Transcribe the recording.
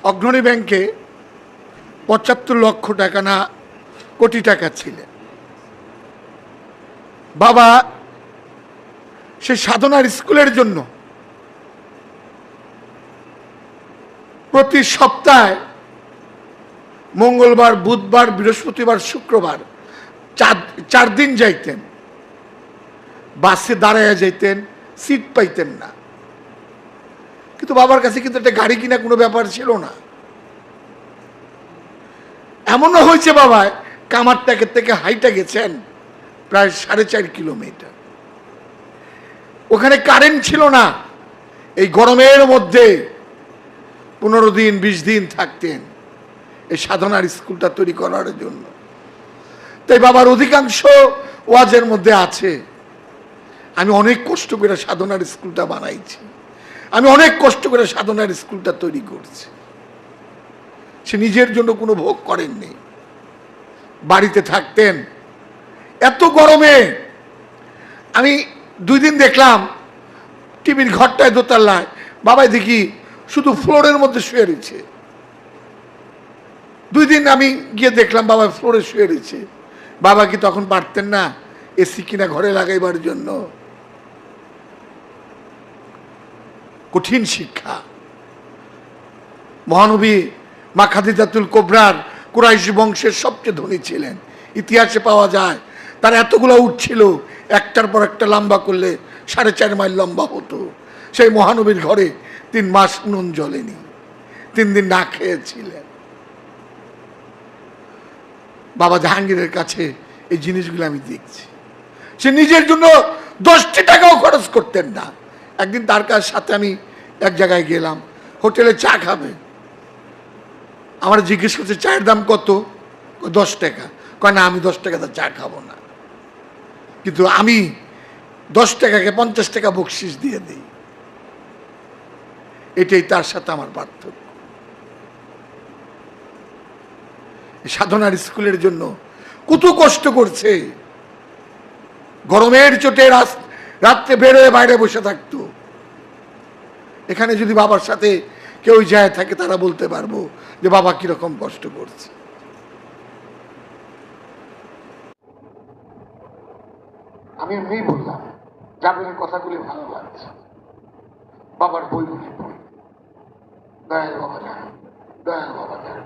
অগ্রণী ব্যাংকে ৭৫ লক্ষ টাকা না কোটি টাকা ছিলেন। বাবা সে সাধনার স্কুলের জন্য প্রতি সপ্তাহে মঙ্গলবার, বুধবার, বৃহস্পতিবার, শুক্রবার 4 দিন যাইতেন। বাসে দাঁড়ায় যাইতেন, সিট পাইতেন না। কিন্তু বাবার কাছে কিন্তু একটা গাড়ি কিনা কোনো ব্যাপার ছিল না। এমনও হয়েছে বাবা কামারটাকে থেকে হাইটা গেছেন প্রায় 4.5 কিলোমিটার। ওখানে কারেন্ট ছিল না। এই গরমের মধ্যে 15 দিন 20 দিন থাকতেন এই সাধনার স্কুলটা তৈরি করার জন্য। তাই বাবার অধিকাংশ ওয়াজের মধ্যে আছে, আমি অনেক কষ্ট করে সাধনার স্কুলটা বানাইছি, আমি অনেক কষ্ট করে সাধনার স্কুলটা তৈরি করছি। সে নিজের জন্য কোনো ভোগ করেননি, বাড়িতে থাকতেন। এত গরমে আমি 2 দিন দেখলাম টিভির ঘরটায় দোতলায় বাবাই দেখি শুধু ফ্লোরের মধ্যে শুয়ে রয়েছে। 2 দিন আমি গিয়ে দেখলাম বাবা ফ্লোরে শুয়ে রয়েছে। বাবা কি তখন পারতেন না এসি কিনা ঘরে লাগাইবার জন্য? কঠিন শিক্ষা। মহানবী মা খাদিজাতুল কুবরার কুরাইশ বংশের সবচেয়ে ধনী ছিলেন, ইতিহাসে পাওয়া যায়। তার এতগুলো উট ছিল, একটার পর একটা লম্বা করলে 4.5 মাইল লম্বা হতো। সেই মহানবীর ঘরে 3 মাস নুন জ্বলেনি, 3 দিন না খেয়েছিলেন। বাবা জাহাঙ্গীরের কাছে এই জিনিসগুলো আমি দেখছি। সে নিজের জন্য 10টি টাকাও খরচ করতেন না। একদিন তার সাথে আমি এক জায়গায় গেলাম, হোটেলে চা খাবে। আমার জিজ্ঞেস করছে চায়ের দাম কত? 10 টাকা। কয় না, আমি 10 টাকাতে চা খাবো না, কিন্তু আমি 10 টাকাকে 50 টাকা বকশিস দিয়ে দিই। এটাই তার সাথে আমার পার্থক্য। সাধনার স্কুলের জন্য কত কষ্ট করছে। গরমের চোটে রাত্রে বের হয়ে বাইরে বসে থাকতো। এখানে যদি বাবার সাথে কেউ যায় থাকে তারা বলতে পারবো যে বাবা কিরকম কষ্ট করছে। আমি এমনি বললাম জাবেরের কথাগুলি ভালো লাগছে। বাবার বইগুলি পড়ি, দয়াল বাবা যান, দয়াল বাবা যান।